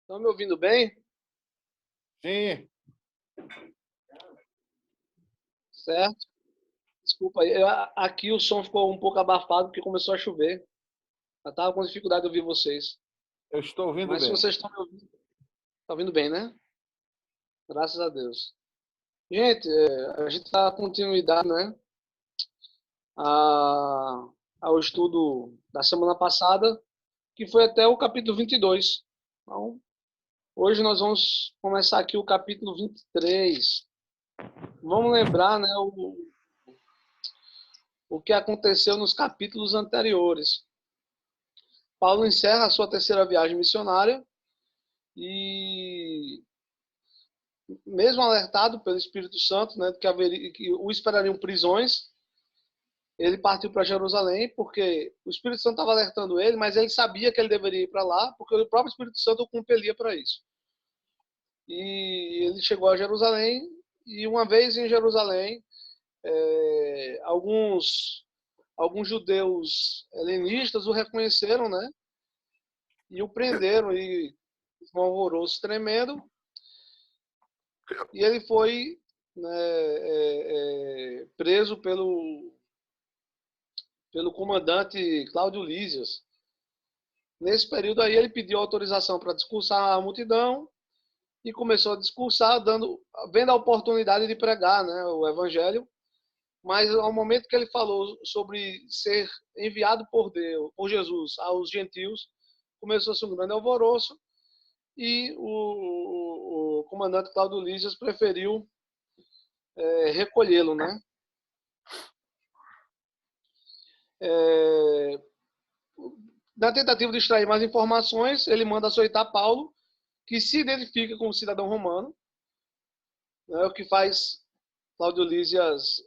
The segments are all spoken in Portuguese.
Estão me ouvindo bem? Sim, Certo? Desculpa aí. Aqui o som ficou um pouco abafado porque começou a chover. Eu estava com dificuldade de ouvir vocês. eu estou ouvindo Mas se bem. vocês estão me ouvindo, tá ouvindo bem, né? Graças a Deus. Gente, a gente dá continuidade, né? A, ao estudo da semana passada, que foi até o capítulo 22. Então, hoje nós vamos começar aqui o capítulo 23. Vamos lembrar, né, o que aconteceu nos capítulos anteriores. Paulo encerra a sua terceira viagem missionária e, mesmo alertado pelo Espírito Santo, né, que o esperariam prisões, ele partiu para Jerusalém porque o Espírito Santo estava alertando ele, mas ele sabia que ele deveria ir para lá porque o próprio Espírito Santo o compelia para isso. E ele chegou a Jerusalém e uma vez em Jerusalém, alguns judeus helenistas o reconheceram, né? E o prenderam e um alvoroço tremendo. E ele foi, né, preso pelo comandante Cláudio Lísias. Nesse período aí ele pediu autorização para discursar a multidão e começou a discursar, vendo a oportunidade de pregar, né, o evangelho. Mas ao momento que ele falou sobre ser enviado por Deus, por Jesus aos gentios, começou-se um grande alvoroço e o comandante Cláudio Lísias preferiu recolhê-lo, né? É, Na tentativa de extrair mais informações, ele manda açoitar Paulo, que se identifica como cidadão romano, né, o que faz Cláudio Lísias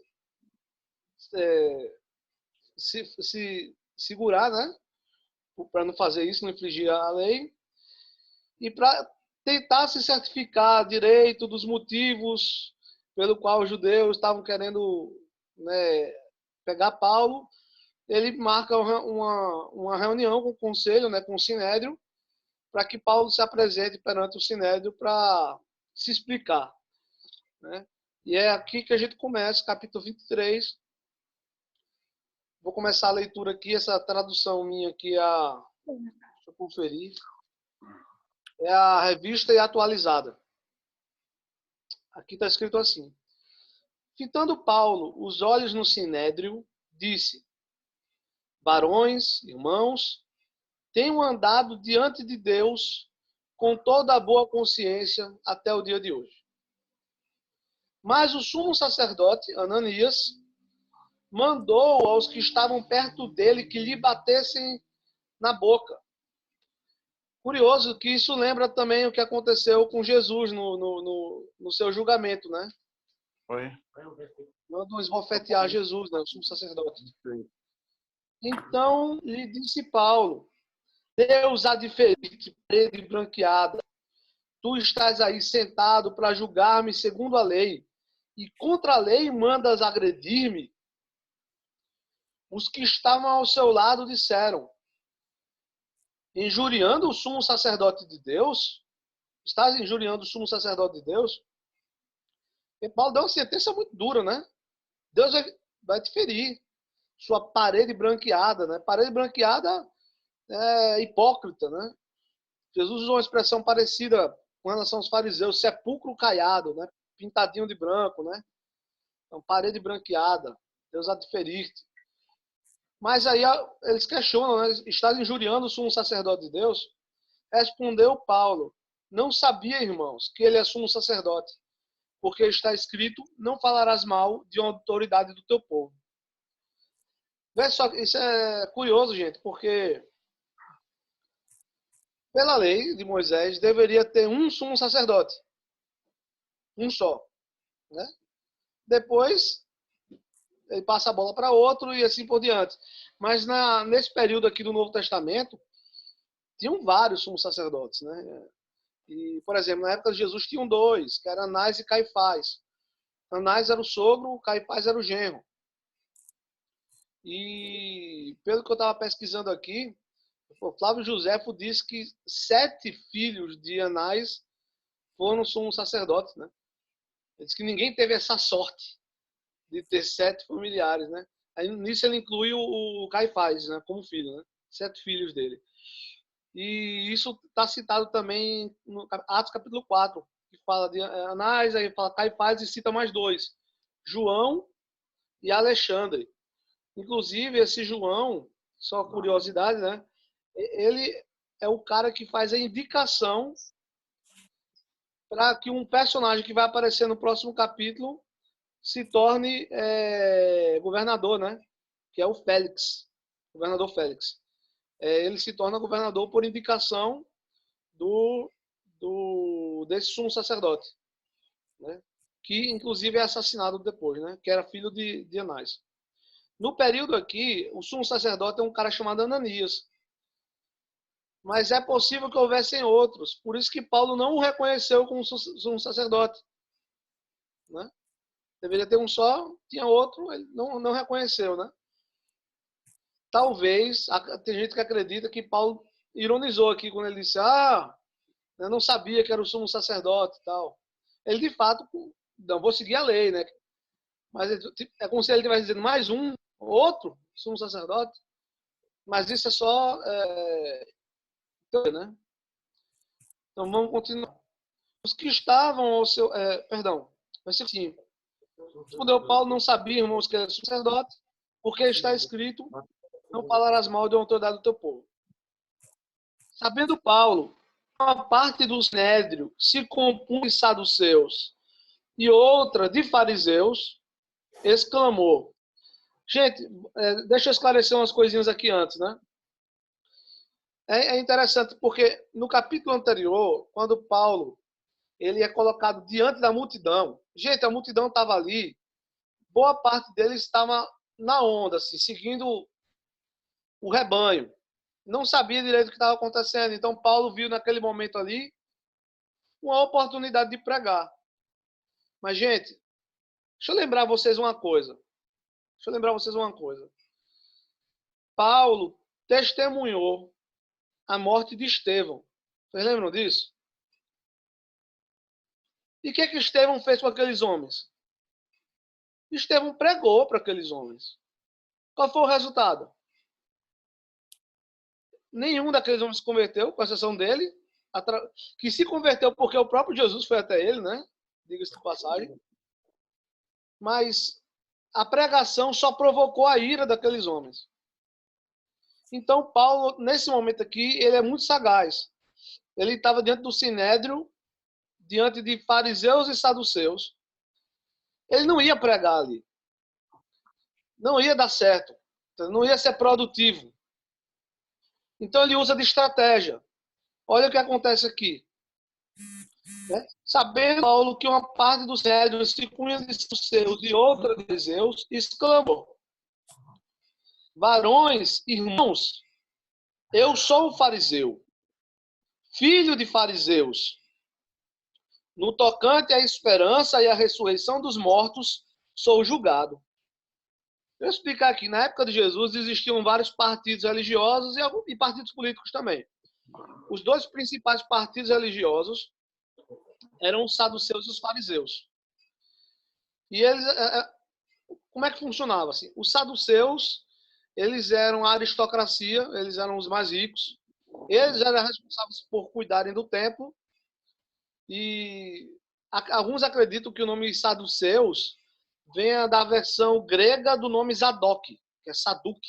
se segurar, né, para não fazer isso, não infringir a lei, e para tentar se certificar direito dos motivos pelo qual os judeus estavam querendo, né, pegar Paulo. Ele marca uma reunião com o conselho, né, com o Sinédrio, para que Paulo se apresente perante o Sinédrio para se explicar, né? E é aqui que a gente começa, capítulo 23. Vou começar a leitura aqui, essa tradução minha aqui, deixa eu conferir, é a revista e atualizada. Aqui está escrito assim: fitando Paulo os olhos no Sinédrio, disse: varões, irmãos, tenho andado diante de Deus com toda a boa consciência até o dia de hoje. Mas o sumo sacerdote, Ananias, mandou aos que estavam perto dele que lhe batessem na boca. Curioso que isso lembra também o que aconteceu com Jesus no seu julgamento, né? Oi? Mandou esbofetear Jesus, né? O sumo sacerdote. Então lhe disse Paulo: Deus há de ferir-te, parede branqueada. Tu estás aí sentado para julgar-me segundo a lei, e contra a lei mandas agredir-me? Os que estavam ao seu lado disseram: injuriando o sumo sacerdote de Deus? Estás injuriando o sumo sacerdote de Deus? E Paulo deu uma sentença muito dura, né? Deus vai te ferir. Sua parede branqueada, né? Parede branqueada é hipócrita, né? Jesus usou uma expressão parecida com relação aos fariseus, sepulcro caiado, né? Pintadinho de branco, né? Então, parede branqueada. Deus há de ferir-te. Mas aí eles questionam, né? Estás injuriando o sumo sacerdote de Deus? Respondeu Paulo: não sabia, irmãos, que ele é sumo sacerdote, porque está escrito: não falarás mal de uma autoridade do teu povo. Vê só, isso é curioso, gente, porque pela lei de Moisés deveria ter um sumo sacerdote, um só, né? Depois ele passa a bola para outro e assim por diante. Mas nesse período aqui do Novo Testamento, tinham vários sumos sacerdotes, né? E, por exemplo, na época de Jesus tinham dois, que eram Anás e Caifás. Anás era o sogro, Caifás era o genro. E pelo que eu estava pesquisando aqui, O Flávio Joséfo diz que 7 filhos de Anás foram sumos sacerdotes, né? Ele diz que ninguém teve essa sorte de ter 7 familiares, né? Aí, nisso ele inclui o Caifás, né? Como filho, né? 7 filhos dele. E isso está citado também no Atos capítulo 4, que fala de Anás, aí fala Caifás e cita mais 2, João e Alexandre. Inclusive, esse João, só curiosidade, né? Ele é o cara que faz a indicação para que um personagem que vai aparecer no próximo capítulo se torne governador, né? Que é o Félix, governador Félix. Ele se torna governador por indicação desse sumo sacerdote, né? Que inclusive é assassinado depois, né? Que era filho de Anás. No período aqui, o sumo sacerdote é um cara chamado Ananias. Mas é possível que houvessem outros. Por isso que Paulo não o reconheceu como sumo sacerdote, né? Deveria ter um só, tinha outro, ele não reconheceu, né? Talvez, tem gente que acredita que Paulo ironizou aqui quando ele disse, eu não sabia que era o sumo sacerdote e tal. Ele, de fato, não vou seguir a lei, né? Mas é como se ele estivesse dizendo mais um, outro sumo sacerdote. Mas isso é só né? Então vamos continuar. Os que estavam ao seu... perdão, versículo 5. Respondeu Paulo, não sabia, irmãos, que era sacerdote, porque está escrito, não falarás mal de uma autoridade do teu povo. Sabendo Paulo, uma parte do sinédrio se compunha de saduceus e outra de fariseus, exclamou. Gente, deixa eu esclarecer umas coisinhas aqui antes, né? É interessante porque no capítulo anterior, quando Paulo ele é colocado diante da multidão, gente, a multidão estava ali, boa parte deles estava na onda, assim, seguindo o rebanho. Não sabia direito o que estava acontecendo. Então Paulo viu naquele momento ali uma oportunidade de pregar. Mas, gente, deixa eu lembrar vocês uma coisa. Paulo testemunhou a morte de Estevão. Vocês lembram disso? E o que Estevão fez com aqueles homens? Estevão pregou para aqueles homens. Qual foi o resultado? Nenhum daqueles homens se converteu, com exceção dele, que se converteu porque o próprio Jesus foi até ele, né? Diga-se de passagem. Mas a pregação só provocou a ira daqueles homens. Então, Paulo, nesse momento aqui, ele é muito sagaz. Ele estava diante do sinédrio, diante de fariseus e saduceus. Ele não ia pregar ali. Não ia dar certo. Não ia ser produtivo. Então, ele usa de estratégia. Olha o que acontece aqui. Sabendo Paulo que uma parte dos sinédrios se punha de saduceus e outra de fariseus, exclamou. Varões, irmãos, eu sou um fariseu, filho de fariseus. No tocante à esperança e à ressurreição dos mortos, sou julgado. Eu explicar aqui, na época de Jesus existiam vários partidos religiosos e partidos políticos também. Os 2 principais partidos religiosos eram os saduceus e os fariseus. E eles, como é que funcionava assim? Os saduceus, eles eram a aristocracia, eles eram os mais ricos. Eles eram responsáveis por cuidarem do templo. E alguns acreditam que o nome saduceus venha da versão grega do nome Zadok, que é Saduc.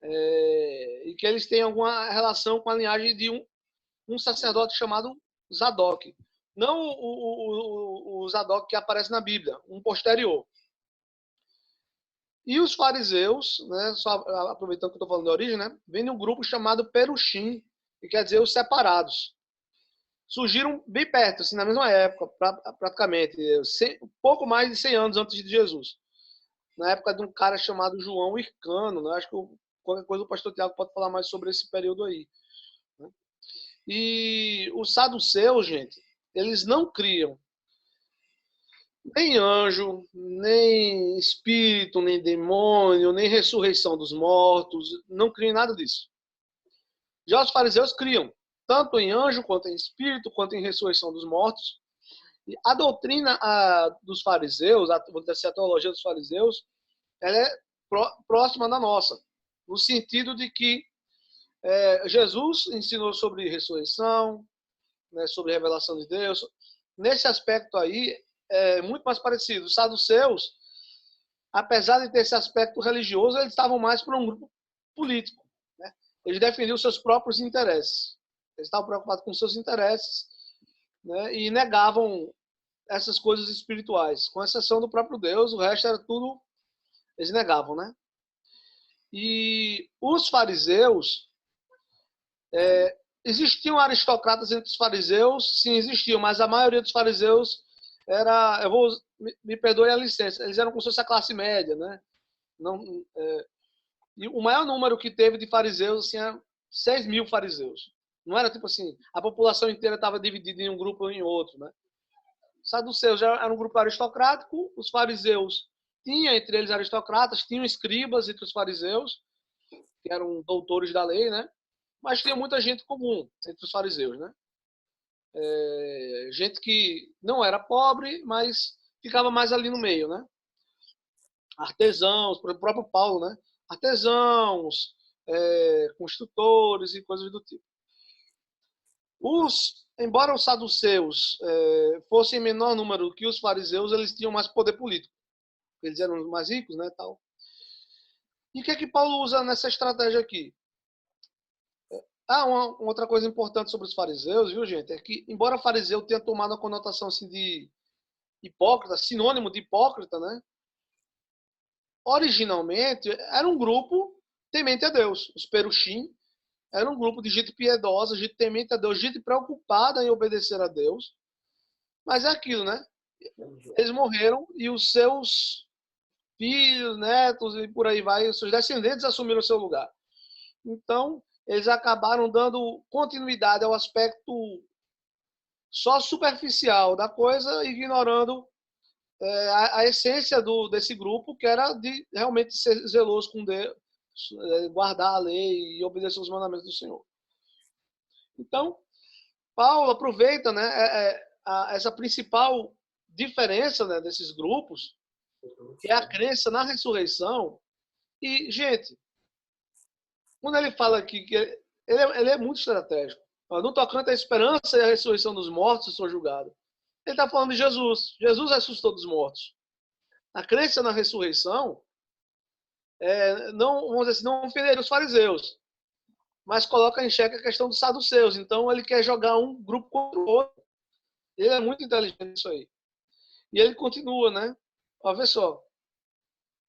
E que eles têm alguma relação com a linhagem de um sacerdote chamado Zadok. Não o Zadok que aparece na Bíblia, um posterior. E os fariseus, né, só aproveitando que eu estou falando de origem, né, vem de um grupo chamado Perushim, que quer dizer os separados. Surgiram bem perto, assim, na mesma época, praticamente, pouco mais de 100 anos antes de Jesus. Na época de um cara chamado João Hircano, né? Acho que qualquer coisa o pastor Tiago pode falar mais sobre esse período aí. Né? E os saduceus, gente, eles não criam nem anjo, nem espírito, nem demônio, nem ressurreição dos mortos, não criam nada disso. Já os fariseus criam tanto em anjo, quanto em espírito, quanto em ressurreição dos mortos. E a doutrina dos fariseus, vou dizer assim, a teologia dos fariseus, ela é próxima da nossa, no sentido de que Jesus ensinou sobre ressurreição, né, sobre revelação de Deus. Nesse aspecto aí, é muito mais parecido. Os saduceus, apesar de ter esse aspecto religioso, eles estavam mais para um grupo político. Né? Eles defendiam seus próprios interesses. Eles estavam preocupados com seus interesses, né, e negavam essas coisas espirituais. Com exceção do próprio Deus, o resto era tudo... Eles negavam, né? E os fariseus... existiam aristocratas entre os fariseus? Sim, existiam, mas a maioria dos fariseus era... me perdoe a licença, eles eram como se fosse a classe média, né? Não, e o maior número que teve de fariseus, assim, é 6 mil fariseus. Não era tipo assim, a população inteira estava dividida em um grupo ou em outro, né? Os saduceus já era um grupo aristocrático, os fariseus tinham entre eles aristocratas, tinham escribas entre os fariseus, que eram doutores da lei, né? Mas tinha muita gente comum entre os fariseus, né? Gente que não era pobre, mas ficava mais ali no meio, né? Artesãos, o próprio Paulo, né? Artesãos, construtores e coisas do tipo. Embora os saduceus fossem em menor número que os fariseus, eles tinham mais poder político. Eles eram mais ricos, né, tal. E o que é que Paulo usa nessa estratégia aqui? Uma outra coisa importante sobre os fariseus, viu, gente, é que, embora fariseu tenha tomado a conotação assim, de hipócrita, sinônimo de hipócrita, né? Originalmente, era um grupo temente a Deus. Os perushim era um grupo de gente piedosa, gente temente a Deus, gente preocupada em obedecer a Deus. Mas é aquilo, né? Eles morreram e os seus filhos, netos e por aí vai, os seus descendentes assumiram o seu lugar. Então, eles acabaram dando continuidade ao aspecto só superficial da coisa, ignorando a essência desse grupo, que era de realmente ser zeloso com Deus, guardar a lei e obedecer os mandamentos do Senhor. Então, Paulo aproveita, né, essa principal diferença, né, desses grupos, que é a crença na ressurreição. E, gente, quando ele fala aqui que ele é muito estratégico. No tocante à esperança e à ressurreição dos mortos, sou julgado. Ele está falando de Jesus. Jesus ressuscitou dos mortos. A crença na ressurreição não, vamos dizer assim, não ofenderia os fariseus, mas coloca em xeque a questão dos saduceus. Então ele quer jogar um grupo contra o outro. Ele é muito inteligente nisso aí. E ele continua, né? Ó, vê só.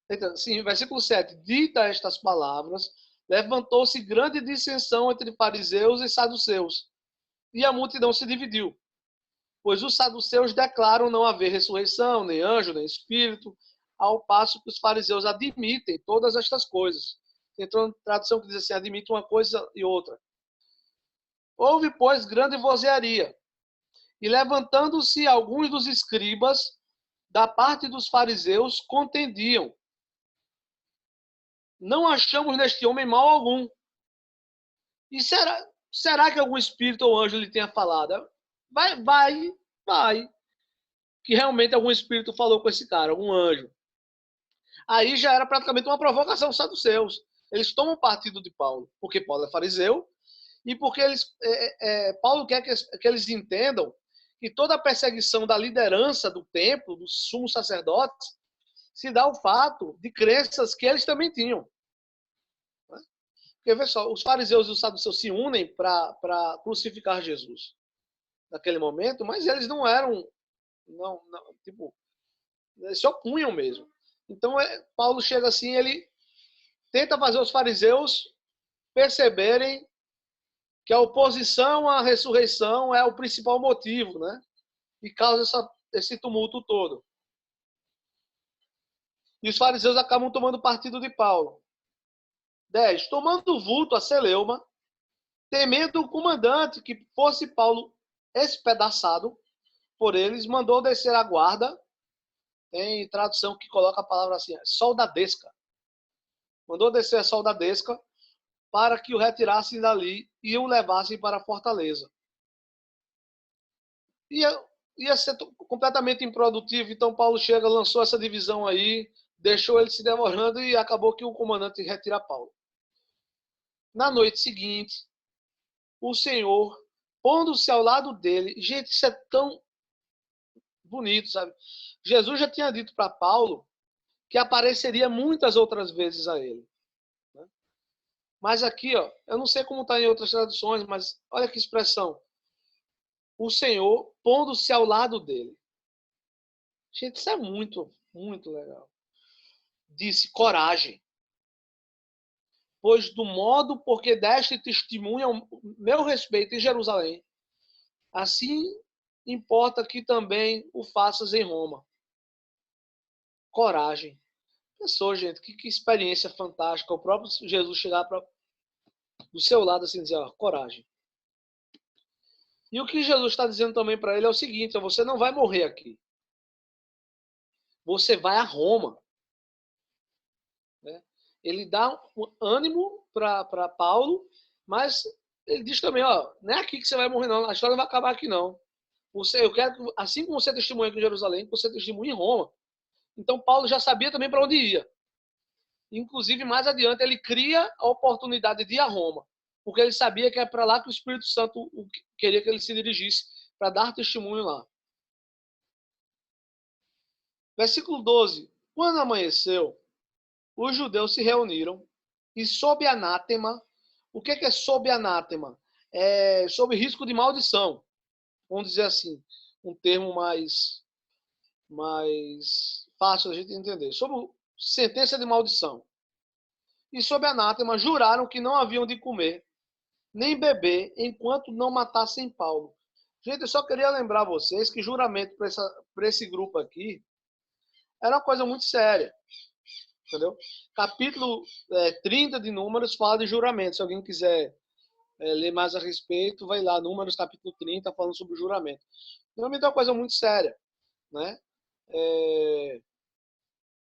Então, sim, versículo 7. Dita estas palavras, levantou-se grande dissensão entre fariseus e saduceus, e a multidão se dividiu. Pois os saduceus declaram não haver ressurreição, nem anjo, nem espírito, ao passo que os fariseus admitem todas estas coisas. Tem tradução que diz assim, admite uma coisa e outra. Houve, pois, grande vozearia, e levantando-se alguns dos escribas, da parte dos fariseus, contendiam. Não achamos neste homem mal algum. E será que algum espírito ou anjo lhe tenha falado? Vai. Que realmente algum espírito falou com esse cara, algum anjo. Aí já era praticamente uma provocação dos saduceus. Eles tomam partido de Paulo, porque Paulo é fariseu, e porque Paulo quer que eles entendam que toda a perseguição da liderança do templo, dos sumos sacerdotes, se dá ao fato de crenças que eles também tinham. Porque, vê só, os fariseus e os saduceus se unem para crucificar Jesus naquele momento, mas eles não eram, tipo, eles se opunham mesmo. Então, Paulo chega assim, ele tenta fazer os fariseus perceberem que a oposição à ressurreição é o principal motivo, né? E causa esse tumulto todo. E os fariseus acabam tomando partido de Paulo. 10. Tomando vulto a celeuma, temendo o comandante que fosse Paulo espedaçado por eles, mandou descer a guarda. Tem tradução que coloca a palavra assim, soldadesca. Mandou descer a soldadesca para que o retirassem dali e o levassem para a fortaleza. Ia ser completamente improdutivo, então Paulo chega, lançou essa divisão aí, deixou ele se demorando e acabou que o comandante retira Paulo. Na noite seguinte, o Senhor, pondo-se ao lado dele, gente, isso é tão bonito, sabe? Jesus já tinha dito para Paulo que apareceria muitas outras vezes a ele. Né? Mas aqui, ó, eu não sei como está em outras traduções, mas olha que expressão. O Senhor pondo-se ao lado dele. Gente, isso é muito, muito legal. Disse, coragem. Pois do modo porque deste testemunho ao meu respeito em Jerusalém, assim importa que também o faças em Roma. Coragem. Pensou, gente, que experiência fantástica. O próprio Jesus chegar do seu lado assim e dizer, ó, coragem. E o que Jesus está dizendo também para ele é o seguinte, ó, você não vai morrer aqui. Você vai a Roma. Né? Ele dá um ânimo para Paulo, mas ele diz também, ó, não é aqui que você vai morrer não, a história não vai acabar aqui não. Eu quero que, assim como você testemunha aqui em Jerusalém, que você testemunhe em Roma. Então Paulo já sabia também para onde ia. Inclusive, mais adiante, ele cria a oportunidade de ir a Roma, porque ele sabia que é para lá que o Espírito Santo queria que ele se dirigisse, para dar testemunho lá. Versículo 12. Quando amanheceu, os judeus se reuniram e sob anátema, o que é sob anátema? É sob risco de maldição. Vamos dizer assim, um termo mais fácil a gente entender. Sob sentença de maldição. E sob anátema juraram que não haviam de comer nem beber enquanto não matassem Paulo. Gente, eu só queria lembrar vocês que juramento para esse grupo aqui era uma coisa muito séria. Entendeu? Capítulo 30 de Números fala de juramento. Se alguém quiser ler mais a respeito, vai lá, Números capítulo 30, falando sobre o juramento. Juramento é uma coisa muito séria. Né?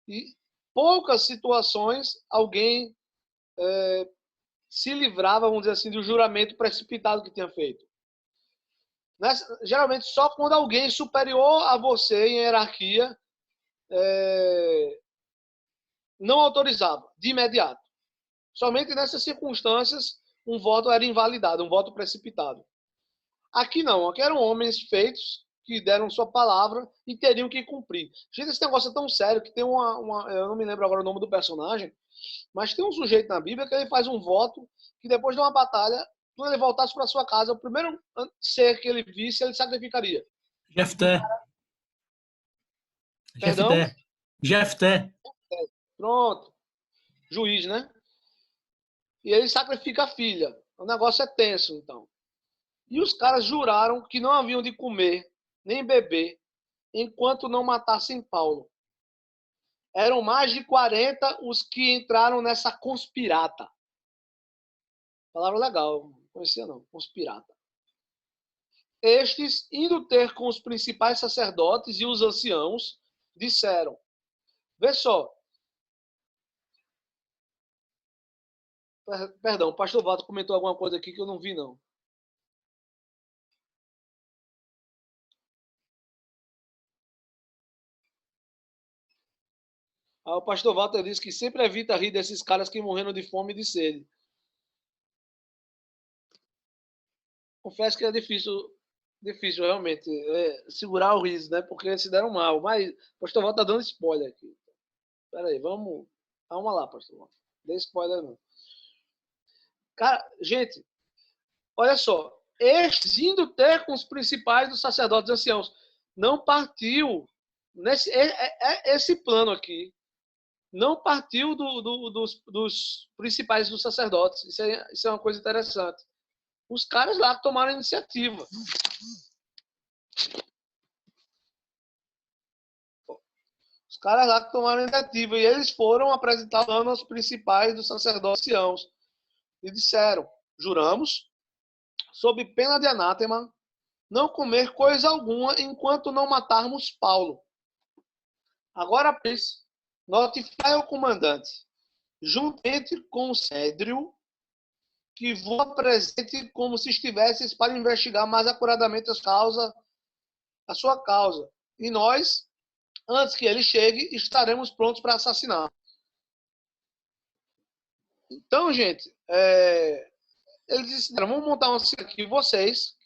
E poucas situações alguém se livrava, vamos dizer assim, do juramento precipitado que tinha feito. Geralmente só quando alguém superior a você em hierarquia não autorizava, de imediato. Somente nessas circunstâncias um voto era invalidado, um voto precipitado. Aqui não, aqui eram homens feitos que deram sua palavra e teriam que cumprir. Gente, esse negócio é tão sério que tem eu não me lembro agora o nome do personagem, mas tem um sujeito na Bíblia que ele faz um voto que depois de uma batalha, quando ele voltasse para sua casa, o primeiro ser que ele visse, ele sacrificaria. Jefté. Perdão? Jefté. Pronto. Juiz, né? E ele sacrifica a filha. O negócio é tenso, então. E os caras juraram que não haviam de comer nem beber enquanto não matassem Paulo. Eram mais de 40 os que entraram nessa conspirata. Palavra legal, não conhecia não, conspirata. Estes, indo ter com os principais sacerdotes e os anciãos, disseram, vê só, perdão, o pastor Walter comentou alguma coisa aqui que eu não vi não. O pastor Walter disse que sempre evita rir desses caras que morreram de fome e de sede. Confesso que é difícil realmente segurar o riso, né? Porque se deram mal. Mas o pastor Walter tá dando spoiler aqui. Espera aí, vamos. Calma lá, pastor Walter. Dê spoiler não. Cara, gente, olha só. Estes indo ter com os principais dos sacerdotes anciãos. Não partiu esse plano aqui. Não partiu dos principais dos sacerdotes. Isso é uma coisa interessante. Os caras lá tomaram a iniciativa. Os caras lá tomaram a iniciativa e eles foram apresentar o plano aos principais dos sacerdotes anciãos. E disseram, juramos, sob pena de anátema, não comer coisa alguma enquanto não matarmos Paulo. Agora, pois, notifiai ao comandante, juntamente com o Cédrio, que vos apresente como se estivesseis para investigar mais acuradamente a sua causa. E nós, antes que ele chegue, estaremos prontos para assassinar. Então, gente, eles disseram, vamos montar uma cena aqui, vocês,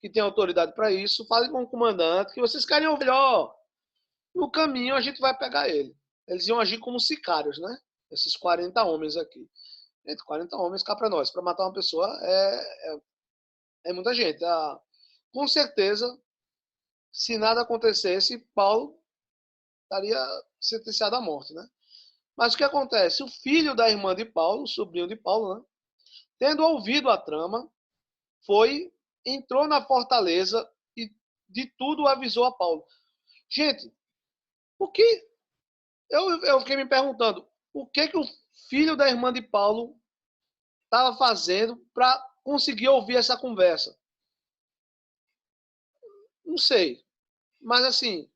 que têm autoridade para isso, falem com o comandante, que vocês querem ouvir, ó, no caminho a gente vai pegar ele. Eles iam agir como sicários, né? Esses 40 homens aqui. Gente, 40 homens cá para nós. Para matar uma pessoa é muita gente. Com certeza, se nada acontecesse, Paulo estaria sentenciado à morte, né? Mas o que acontece? O filho da irmã de Paulo, o sobrinho de Paulo, né? Tendo ouvido a trama, entrou na fortaleza e de tudo avisou a Paulo. Gente, o que eu fiquei me perguntando, o que o filho da irmã de Paulo estava fazendo para conseguir ouvir essa conversa? Não sei. Mas assim,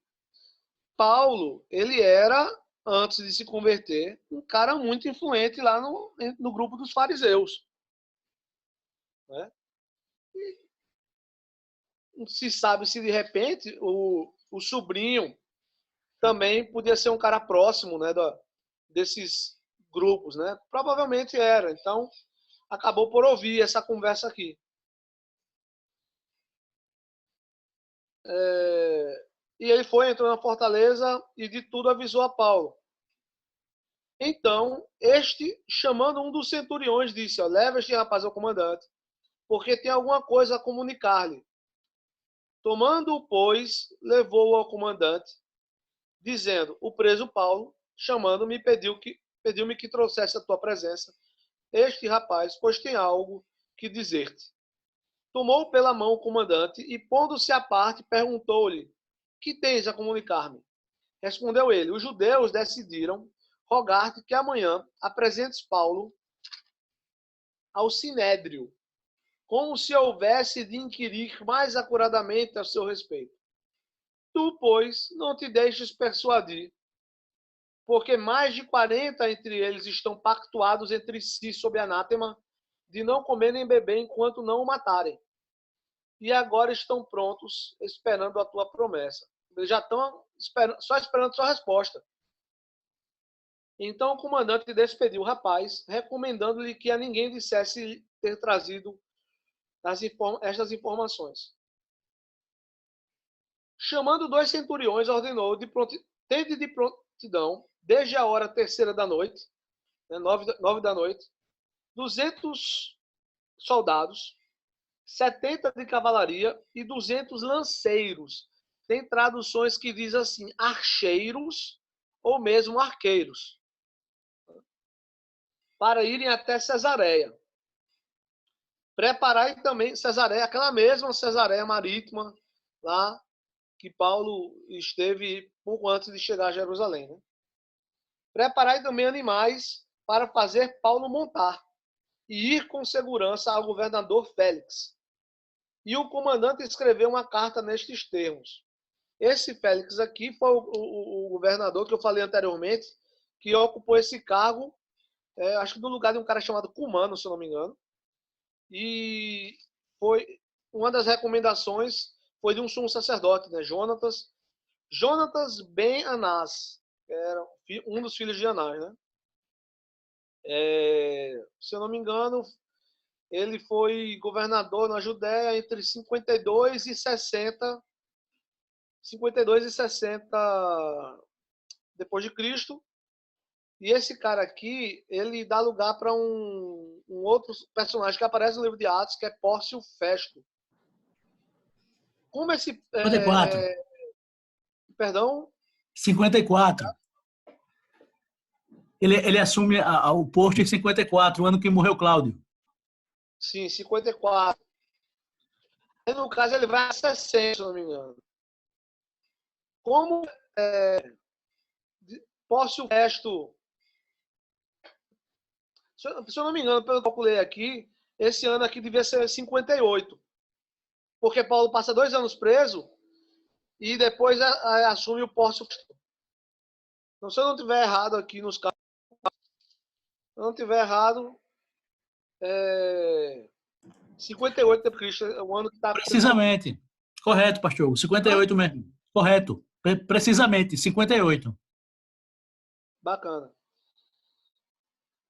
Paulo, ele era, antes de se converter, um cara muito influente lá no grupo dos fariseus. Né? Não se sabe se de repente o sobrinho também podia ser um cara próximo, né, desses grupos, né? Provavelmente era. Então, acabou por ouvir essa conversa aqui. E ele entrou na fortaleza e de tudo avisou a Paulo. Então, este, chamando um dos centuriões, disse, ó, leva este rapaz ao comandante, porque tem alguma coisa a comunicar-lhe. Tomando-o, pois, levou-o ao comandante, dizendo, o preso Paulo, chamando-me, pediu-me que trouxesse a tua presença este rapaz, pois tem algo que dizer-te. Tomou pela mão o comandante e, pondo-se à parte, perguntou-lhe, que tens a comunicar-me? Respondeu ele, os judeus decidiram rogar-te que amanhã apresentes Paulo ao sinédrio, como se houvesse de inquirir mais acuradamente a seu respeito. Tu, pois, não te deixes persuadir, porque mais de 40 entre eles estão pactuados entre si sob anátema de não comer nem beber enquanto não o matarem. E agora estão prontos, esperando a tua promessa. Eles já estão só esperando a sua resposta. Então o comandante despediu o rapaz, recomendando-lhe que a ninguém dissesse ter trazido estas informações. Chamando 2 centuriões, ordenou, tende de prontidão, desde a hora 3ª da noite, né, 9 da noite, 200 soldados, 70 de cavalaria e 200 lanceiros. Tem traduções que diz assim, archeiros ou mesmo arqueiros, para irem até Cesareia. Preparai também Cesareia, aquela mesma Cesareia marítima, lá que Paulo esteve pouco antes de chegar a Jerusalém. Né? Preparai também animais para fazer Paulo montar e ir com segurança ao governador Félix. E o comandante escreveu uma carta nestes termos. Esse Félix aqui foi o governador que eu falei anteriormente, que ocupou esse cargo, acho que no lugar de um cara chamado Cumano, se eu não me engano. E foi uma das recomendações foi de um sumo sacerdote, né? Jonatas ben Anás, que era um dos filhos de Anás, né? Se eu não me engano, ele foi governador na Judéia entre 52 e 60 depois de Cristo. E esse cara aqui, ele dá lugar para um outro personagem que aparece no livro de Atos, que é Pórcio Festo. Como esse... 54. Perdão? 54. Ele assume o posto em 54, o ano que morreu Cláudio. Sim, 54. E no caso, ele vai a 60, se não me engano. Como Pórcio Festo... Se eu não me engano, pelo que eu calculei aqui, esse ano aqui devia ser 58. Porque Paulo passa 2 anos preso e depois assume o Pórcio Festo. Então, se eu não tiver errado aqui nos casos, se eu não tiver errado, 58 depois de Cristo, é o ano que está... Precisamente. Correto, pastor. 58 mesmo. Correto. Precisamente, 58. Bacana.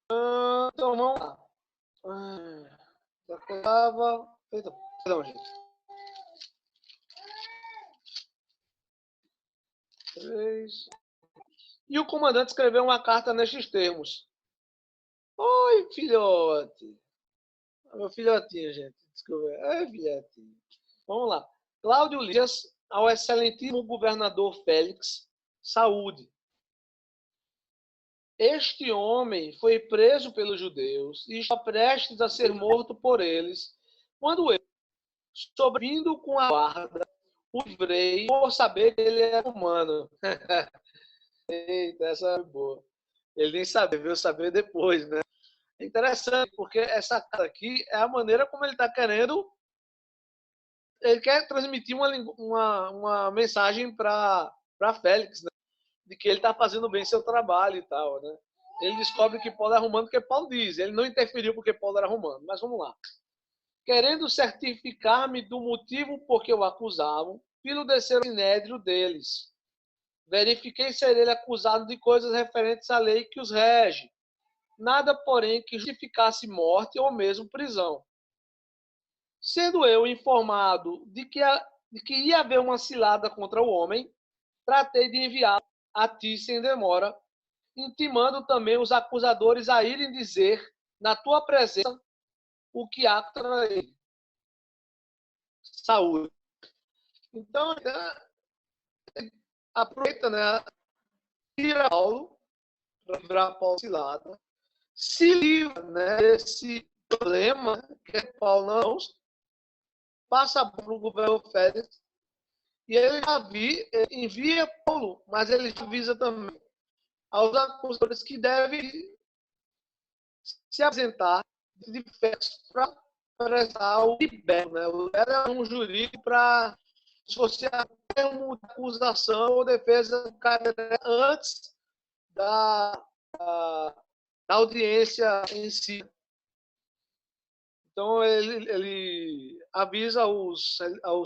Então, vamos lá. Perdão, gente. 3. E o comandante escreveu uma carta nestes termos. Oi, filhote. Meu filhotinho, gente. Desculpa. Oi, filhotinho. Vamos lá. Cláudio Lísias, ao excelentíssimo governador Félix, saúde. Este homem foi preso pelos judeus e está prestes a ser morto por eles, quando eu, sobrevindo com a guarda, o livrei por saber que ele é humano. Eita, essa é boa. Ele nem sabia, veio saber depois, né? É interessante, porque essa cara aqui é a maneira como ele está querendo. Ele quer transmitir uma mensagem para Félix, né? De que ele está fazendo bem seu trabalho e tal, né? Ele descobre que Paulo é romano porque Paulo diz. Ele não interferiu porque Paulo era romano. Mas vamos lá. Querendo certificar-me do motivo por que o acusavam, filo descer o sinédrio deles. Verifiquei ser ele acusado de coisas referentes à lei que os rege. Nada, porém, que justificasse morte ou mesmo prisão. Sendo eu informado de que ia haver uma cilada contra o homem, tratei de enviar a ti sem demora, intimando também os acusadores a irem dizer, na tua presença, o que há contra ele. Saúde. Então, aproveita, né? Tira Paulo, para livrar Paulo cilada, se livra, né, desse problema que é Paulo não, passa para o governo Félix, e ele envia Paulo, mas ele avisa também aos acusadores que devem se apresentar de férias para prestar o libelo. Né? O libelo é um jurídico para associar termo de acusação ou defesa do cara antes da audiência em si. Então, ele avisa aos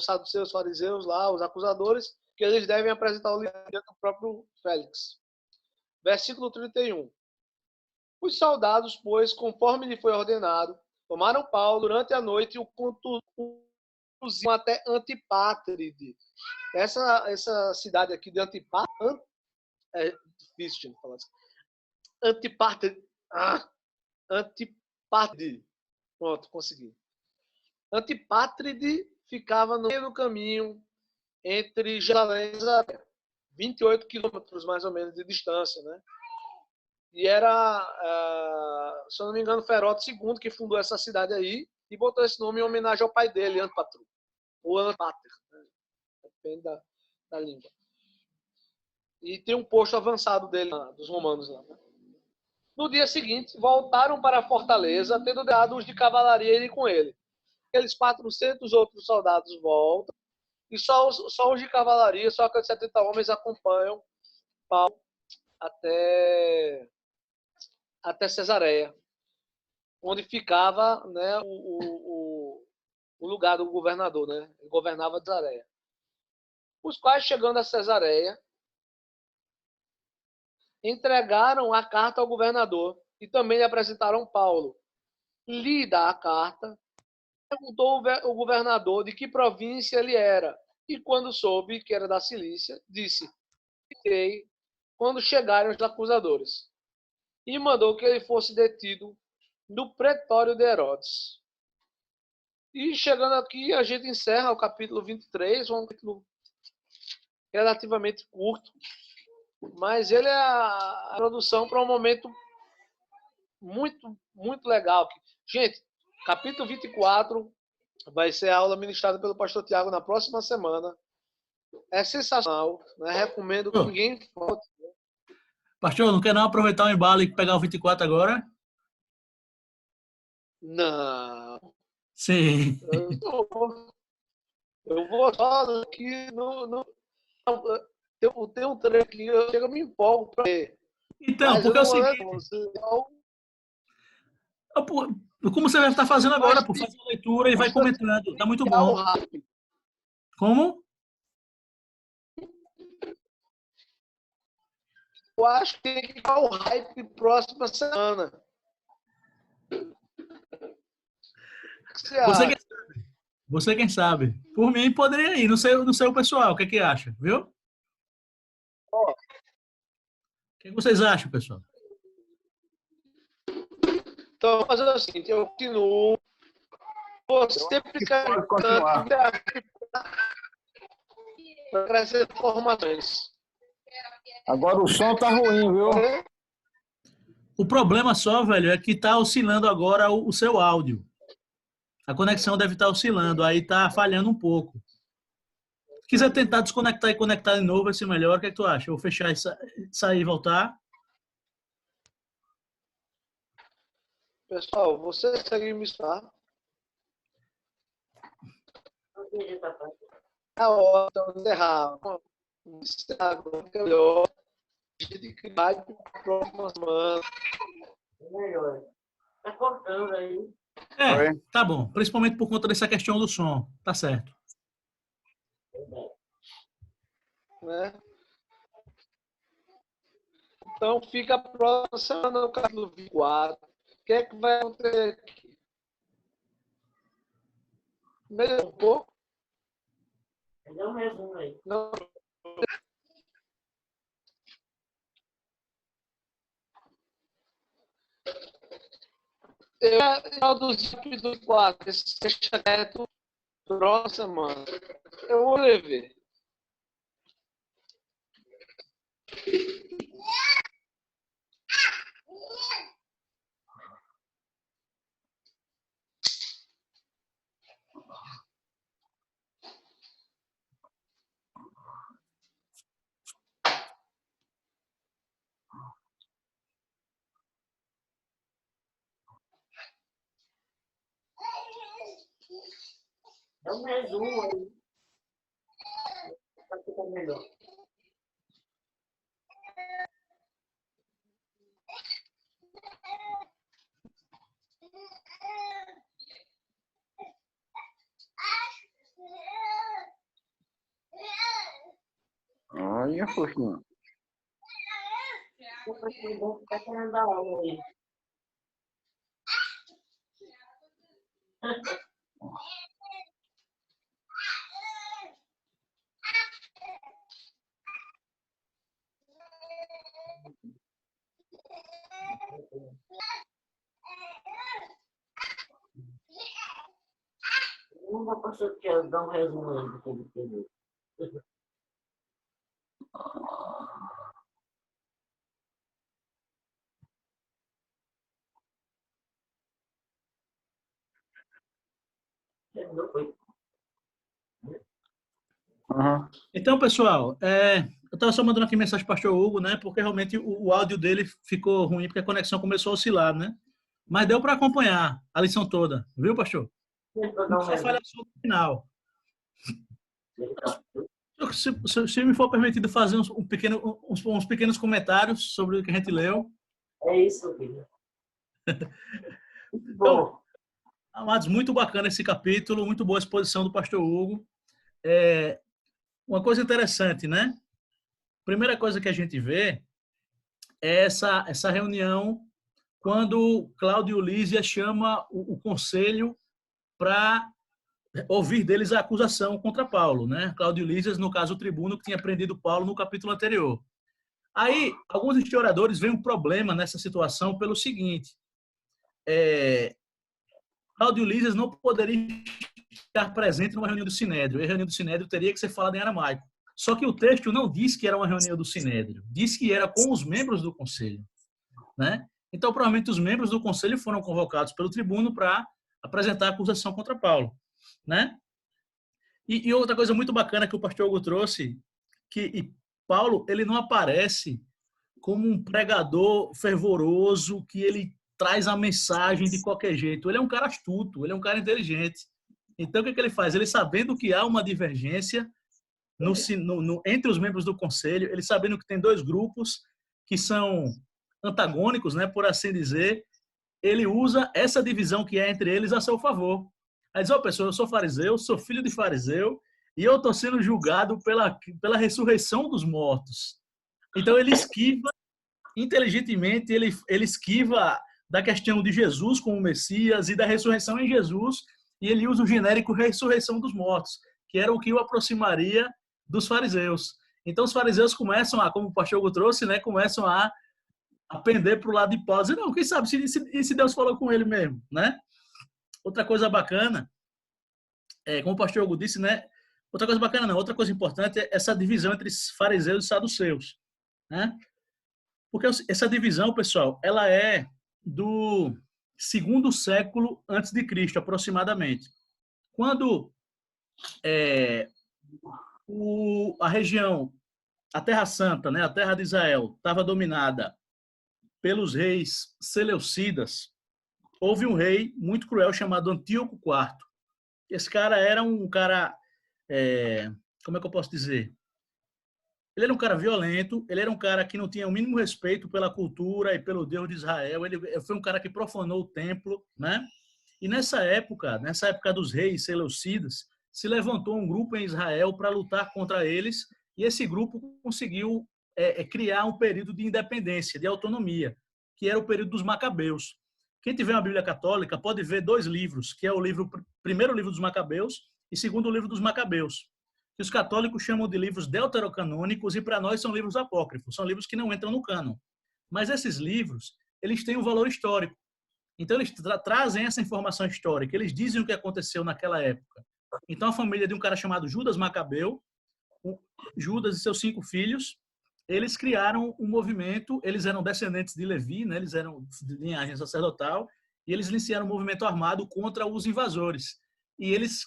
saduceus fariseus lá, os acusadores, que eles devem apresentar o livro do próprio Félix. Versículo 31. Os soldados, pois, conforme lhe foi ordenado, tomaram Paulo durante a noite e o conduziram até Antipátride. Essa cidade aqui de Antipátride, é difícil de falar assim. Antipátride. Pronto, consegui. Antipátride ficava no meio do caminho entre Jerusalém e Nazaré. 28 quilômetros, mais ou menos, de distância, né? E era, se eu não me engano, Ferote II que fundou essa cidade aí e botou esse nome em homenagem ao pai dele, Antipatro. Ou Antipater, né? Depende da língua. E tem um posto avançado dele, dos romanos lá. Né? No dia seguinte, voltaram para a fortaleza, tendo dado os de cavalaria irem com ele. Aqueles 400 outros soldados voltam, e só os de cavalaria, só aqueles 70 homens acompanham Paulo até Cesareia, onde ficava, né, o lugar do governador, né? Ele governava Cesareia. Os quais, chegando a Cesareia, entregaram a carta ao governador e também lhe apresentaram Paulo. Lida a carta, perguntou o governador de que província ele era, e quando soube que era da Cilícia, disse: "Fiquei quando chegarem os acusadores", e mandou que ele fosse detido no pretório de Herodes. E chegando aqui, a gente encerra o capítulo 23, um capítulo relativamente curto, mas ele é a produção para um momento muito, muito legal. Gente, capítulo 24 vai ser a aula ministrada pelo pastor Tiago na próxima semana. É sensacional, né? Recomendo que ninguém falte. Pastor, não quer não aproveitar o embalo e pegar o 24 agora? Não. Sim. Eu vou só aqui tem um trecho aqui, eu chego a me empolgo para ver. Então, Mas porque é o eu não seguinte... lembro. Como você vai estar fazendo agora, por fazer a leitura e vai Você comentando. Tá muito tem que criar o bom. hype. Como? Eu acho que tem que criar o hype próxima semana. O que você Você, acha? você quem sabe. Por mim, poderia ir. No seu pessoal. O que é que acha? Viu? O Ó, que vocês acham, pessoal? então, vamos fazer o seguinte, eu continuo. Você Que fica pode continuar. para essas informações. Agora o som tá ruim, viu? O problema só, velho, é que tá oscilando agora o seu áudio. A conexão deve estar oscilando, aí tá falhando um pouco. Se quiser tentar desconectar e conectar de novo, vai ser melhor. O que é que tu acha? Eu vou fechar e sair e voltar. Pessoal, você segue me estar. Na hora, então, encerrar. Encerrar agora, que é melhor. De criar para a próxima semana. Melhor. Tá cortando aí. É, Oi. tá bom. Principalmente por conta dessa questão do som. Tá certo. Né? Então, fica a próxima semana no capítulo 24. O que é que vai acontecer aqui? Melhorou um pouco? Dá um resumo aí. Não. Eu introduzir o capítulo 4, esse fecha direto próxima semana. Eu vou rever. Dá um resumo aí. Pra ficar melhor. Olha, poxinha. Vou ficar querendo dar aula aí. Não vou passar aqui, dar um resumo aí do que ele entendeu. Terminou, foi. Uhum. Então, pessoal, eu estava só mandando aqui mensagem para o pastor Hugo, né? Porque realmente o áudio dele ficou ruim, porque a conexão começou a oscilar, né? Mas deu para acompanhar a lição toda, viu, pastor? Tentou dar um Começou a falhar resumo. só no final. Legal. Se me for permitido fazer uns pequenos comentários sobre o que a gente leu. É isso, filho. Muito Então, bom. amados, muito bacana esse capítulo, muito boa a exposição do pastor Hugo. Uma coisa interessante, né? Primeira coisa que a gente vê é essa reunião quando Cláudio Lísia chama o conselho para ouvir deles a acusação contra Paulo, né? Cláudio Lísias, no caso, o tribuno que tinha prendido Paulo no capítulo anterior. Aí, alguns historiadores veem um problema nessa situação pelo seguinte: Cláudio Lísias não poderia estar presente numa reunião do Sinédrio. E a reunião do Sinédrio teria que ser falada em aramaico. Só que o texto não diz que era uma reunião do Sinédrio, diz que era com os membros do conselho, né? Então, provavelmente, os membros do conselho foram convocados pelo tribuno para apresentar a acusação contra Paulo, né? E outra coisa muito bacana que o pastor Hugo trouxe, que Paulo, ele não aparece como um pregador fervoroso, que ele traz a mensagem de qualquer jeito. Ele é um cara astuto, ele é um cara inteligente. Então, o que ele faz? Ele, sabendo que há uma divergência entre os membros do conselho, ele sabendo que tem dois grupos que são antagônicos, né, por assim dizer, ele usa essa divisão que é entre eles a seu favor. Aí diz, pessoal, eu sou fariseu, sou filho de fariseu, e eu estou sendo julgado pela ressurreição dos mortos. Então ele esquiva, inteligentemente, ele esquiva da questão de Jesus como Messias e da ressurreição em Jesus, e ele usa o genérico ressurreição dos mortos, que era o que o aproximaria dos fariseus. Então os fariseus começam a, como o pastor Hugo trouxe, né, começam a pender para o lado de Paulo, dizer, não, quem sabe se Deus falou com ele mesmo, né? Outra coisa bacana, como o pastor Hugo disse, né? Outra coisa bacana não, outra coisa importante é essa divisão entre fariseus e saduceus, né? Porque essa divisão, pessoal, ela é do 2º século antes de Cristo, aproximadamente. Quando a região, a Terra Santa, né, a Terra de Israel, estava dominada pelos reis seleucidas, houve um rei muito cruel chamado Antíoco IV. Esse cara era um cara, como é que eu posso dizer? Ele era um cara violento, ele era um cara que não tinha o mínimo respeito pela cultura e pelo Deus de Israel, ele foi um cara que profanou o templo, né? E nessa época dos reis seleucidas, se levantou um grupo em Israel para lutar contra eles, e esse grupo conseguiu criar um período de independência, de autonomia, que era o período dos Macabeus. Quem tiver uma Bíblia católica pode ver 2 livros, que é o primeiro livro dos Macabeus e segundo livro dos Macabeus, que os católicos chamam de livros deuterocanônicos e para nós são livros apócrifos, são livros que não entram no cânon. Mas esses livros, eles têm um valor histórico. Então eles trazem essa informação histórica, eles dizem o que aconteceu naquela época. Então a família de um cara chamado Judas Macabeu, Judas e seus 5 filhos, eles criaram um movimento, eles eram descendentes de Levi, né? Eles eram de linhagem sacerdotal, e eles iniciaram um movimento armado contra os invasores. E eles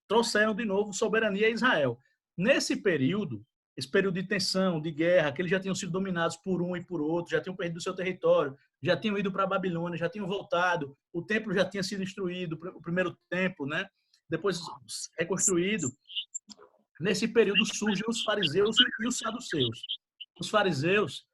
trouxeram de novo soberania a Israel. Nesse período, esse período de tensão, de guerra, que eles já tinham sido dominados por um e por outro, já tinham perdido o seu território, já tinham ido para a Babilônia, já tinham voltado, o templo já tinha sido destruído, o primeiro templo, né? Depois reconstruído. Nesse período surgem os fariseus e os saduceus. Os fariseus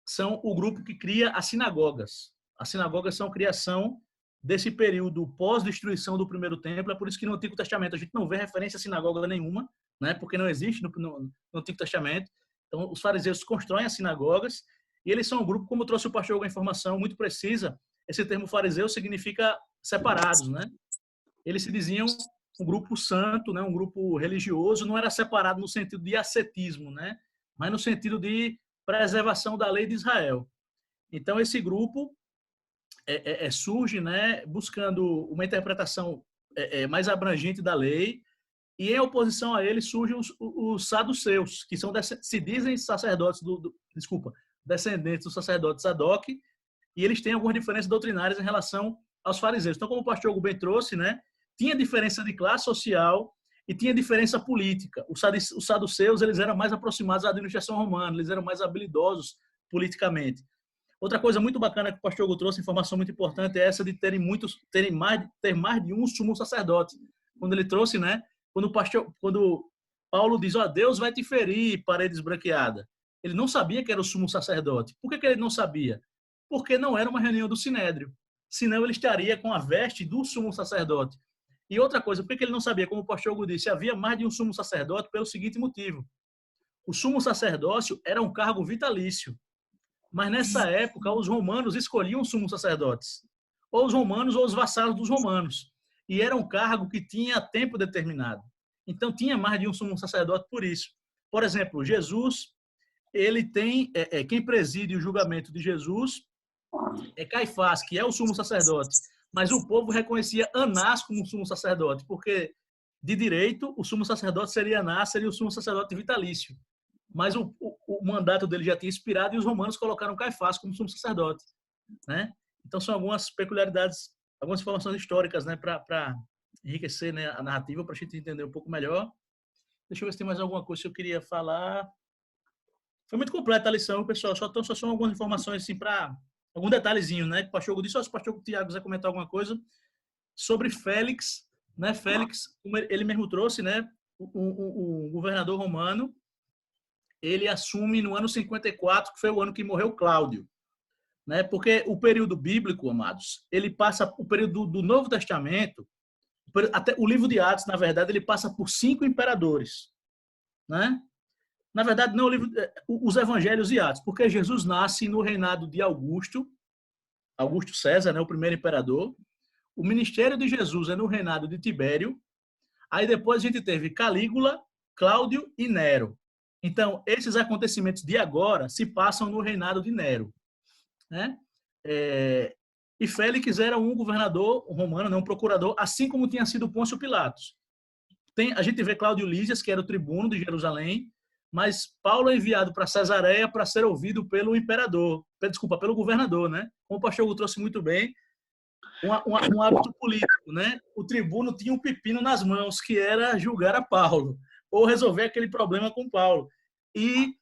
são o grupo que cria as sinagogas. As sinagogas são criação desse período pós-destruição do primeiro templo. É por isso que no Antigo Testamento a gente não vê referência a sinagoga nenhuma, né? Porque não existe no Antigo Testamento. Então, os fariseus constroem as sinagogas e eles são um grupo, como trouxe o pastor uma informação muito precisa, esse termo fariseu significa separados, né? Eles se diziam um grupo santo, né? Um grupo religioso, não era separado no sentido de ascetismo, né? Mas no sentido de preservação da lei de Israel. Então, esse grupo surge, né, buscando uma interpretação mais abrangente da lei, e em oposição a ele surgem os saduceus, que se dizem sacerdotes descendentes do sacerdote Sadoc, e eles têm algumas diferenças doutrinárias em relação aos fariseus. Então, como o pastor Hugo bem trouxe, né, tinha diferença de classe social e tinha diferença política. Os saduceus, eles eram mais aproximados à administração romana, eles eram mais habilidosos politicamente. Outra coisa muito bacana que o pastor Hugo trouxe, informação muito importante, é essa de ter mais de um sumo sacerdote. Quando ele trouxe, né, quando Paulo diz, Deus vai te ferir, parede esbranqueada. Ele não sabia que era o sumo sacerdote. Por que ele não sabia? Porque não era uma reunião do Sinédrio. Senão ele estaria com a veste do sumo sacerdote. E outra coisa, por que ele não sabia? Como o pastor Hugo disse, havia mais de um sumo sacerdote pelo seguinte motivo. O sumo sacerdócio era um cargo vitalício. Mas nessa época, os romanos escolhiam sumos sacerdotes. Ou os romanos ou os vassalos dos romanos. E era um cargo que tinha tempo determinado. Então, tinha mais de um sumo sacerdote por isso. Por exemplo, Jesus, ele tem... quem preside o julgamento de Jesus é Caifás, que é o sumo sacerdote. Mas o povo reconhecia Anás como sumo sacerdote, porque, de direito, o sumo sacerdote seria Anás, seria o sumo sacerdote vitalício. Mas o mandato dele já tinha expirado e os romanos colocaram Caifás como sumo sacerdote, né? Então são algumas peculiaridades, algumas informações históricas, né, para enriquecer, né, a narrativa, para a gente entender um pouco melhor. Deixa eu ver se tem mais alguma coisa que eu queria falar. Foi muito completa a lição, pessoal. Só são algumas informações assim para algum detalhezinho, né? Que o pastor Hugo disse, se o pastor Tiago quiser comentar alguma coisa sobre Félix, né? Félix, como ele mesmo trouxe, né? O governador romano. Ele assume no ano 54, que foi o ano que morreu Cláudio. né? Porque o período bíblico, amados, ele passa o período do Novo Testamento, até o livro de Atos, na verdade, ele passa por 5 imperadores, né? Na verdade, não os evangelhos e Atos, porque Jesus nasce no reinado de Augusto César, né, o primeiro imperador. O ministério de Jesus é no reinado de Tibério. Aí depois a gente teve Calígula, Cláudio e Nero. Então, esses acontecimentos de agora se passam no reinado de Nero, né? E Félix era um governador romano, né, um procurador, assim como tinha sido Pôncio Pilatos. A gente vê Cláudio Lísias, que era o tribuno de Jerusalém, mas Paulo é enviado para Cesareia para ser ouvido pelo pelo governador, né? Como o pastor Hugo trouxe muito bem, um hábito político, né? O tribuno tinha um pepino nas mãos, que era julgar a Paulo, ou resolver aquele problema com Paulo. E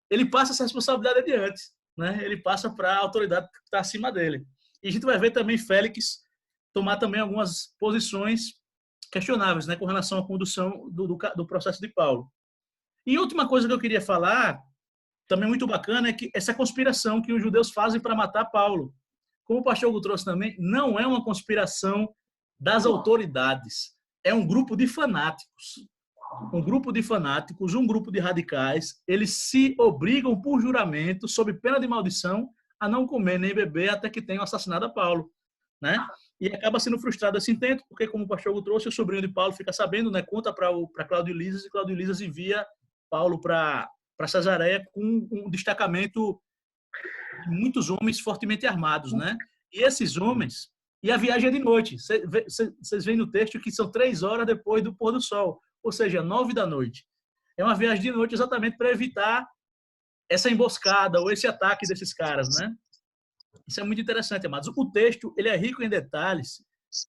ele passa essa responsabilidade adiante, né? Ele passa para a autoridade que está acima dele. E a gente vai ver também Félix tomar também algumas posições questionáveis, né? Com relação à condução do processo de Paulo. E última coisa que eu queria falar, também muito bacana, é que essa conspiração que os judeus fazem para matar Paulo. Como o pastor Hugo trouxe também, não é uma conspiração das autoridades. É um grupo de fanáticos. Um grupo de radicais, eles se obrigam por juramento, sob pena de maldição, a não comer nem beber até que tenham assassinado a Paulo, né? E acaba sendo frustrado esse intento, porque, como o pastor Hugo trouxe, o sobrinho de Paulo fica sabendo, né? Conta para Cláudio Lísias, e Cláudio Lísias envia Paulo para Cesareia com um destacamento de muitos homens fortemente armados, né? E esses homens... E a viagem é de noite. Vocês veem no texto que são 3 horas depois do pôr do sol, ou seja, 9 da noite. É uma viagem de noite exatamente para evitar essa emboscada ou esse ataque desses caras, né? Isso é muito interessante, amados. O texto, ele é rico em detalhes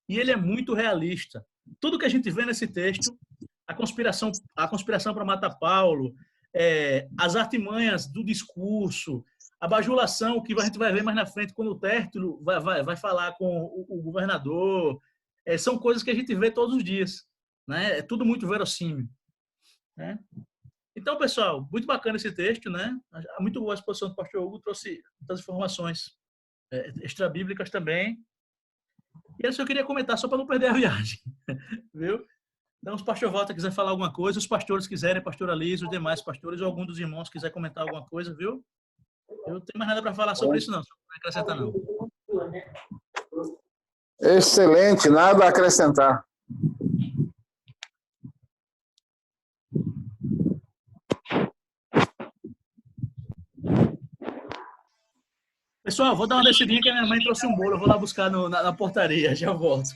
e ele é muito realista. Tudo que a gente vê nesse texto, a conspiração para matar Paulo, as artimanhas do discurso, a bajulação que a gente vai ver mais na frente quando o Tértulo vai falar com o governador, são coisas que a gente vê todos os dias, né? É tudo muito verossímil, né? Então, pessoal, muito bacana esse texto, né? Muito boa a exposição do pastor Hugo, trouxe muitas informações extrabíblicas também. E isso eu queria comentar só para não perder a viagem, viu? Então, se o pastor Walter quiser falar alguma coisa, os pastores quiserem, pastor Alísio, os demais pastores, ou algum dos irmãos quiser comentar alguma coisa, viu? Eu não tenho mais nada para falar sobre isso, não. Não vou acrescentar, não. Excelente, nada a acrescentar. Pessoal, vou dar uma descidinha que a minha mãe trouxe um bolo. Eu vou lá buscar na portaria. Já volto.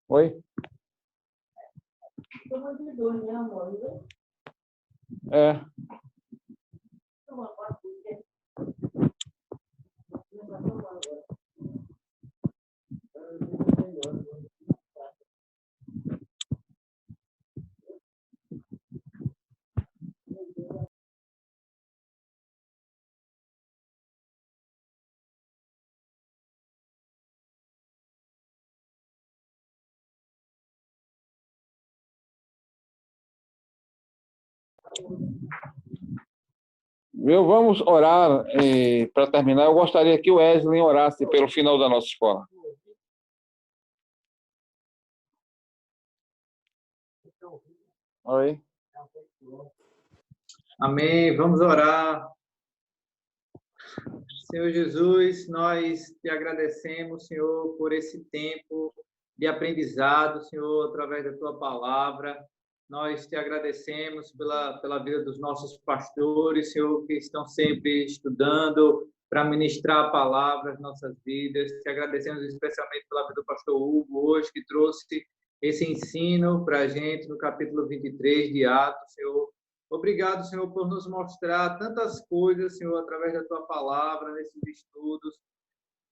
Oi? É. Vamos orar para terminar. Eu gostaria que o Wesley orasse pelo final da nossa escola. Oi. Amém. Vamos orar. Senhor Jesus, nós te agradecemos, Senhor, por esse tempo de aprendizado, Senhor, através da tua palavra. Nós te agradecemos pela vida dos nossos pastores, Senhor, que estão sempre estudando para ministrar a palavra às nossas vidas. Te agradecemos especialmente pela vida do pastor Hugo hoje, que trouxe esse ensino para a gente no capítulo 23 de Atos, Senhor. Obrigado, Senhor, por nos mostrar tantas coisas, Senhor, através da tua palavra, nesses estudos.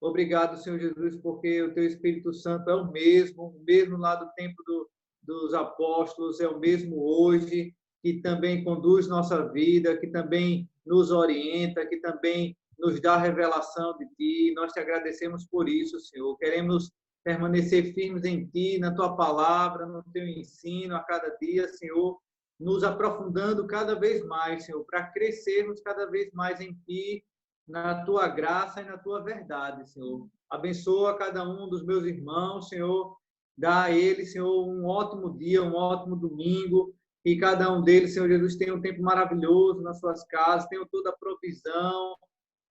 Obrigado, Senhor Jesus, porque o teu Espírito Santo é o mesmo lá do tempo dos apóstolos, é o mesmo hoje, que também conduz nossa vida, que também nos orienta, que também nos dá revelação de ti. Nós te agradecemos por isso, Senhor. Queremos permanecer firmes em ti, na tua palavra, no teu ensino a cada dia, Senhor. nos aprofundando cada vez mais, Senhor, para crescermos cada vez mais em Ti, na Tua graça e na Tua verdade, Senhor. Abençoa cada um dos meus irmãos, Senhor. Dá a eles, Senhor, um ótimo dia, um ótimo domingo. E cada um deles, Senhor Jesus, tenha um tempo maravilhoso nas suas casas, tenham toda a provisão,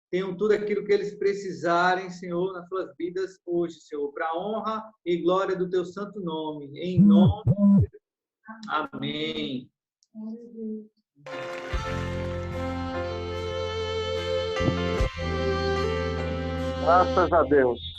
tenham tudo aquilo que eles precisarem, Senhor, nas suas vidas hoje, Senhor, para a honra e glória do Teu santo nome. Em nome de Jesus. Amém. Graças a Deus.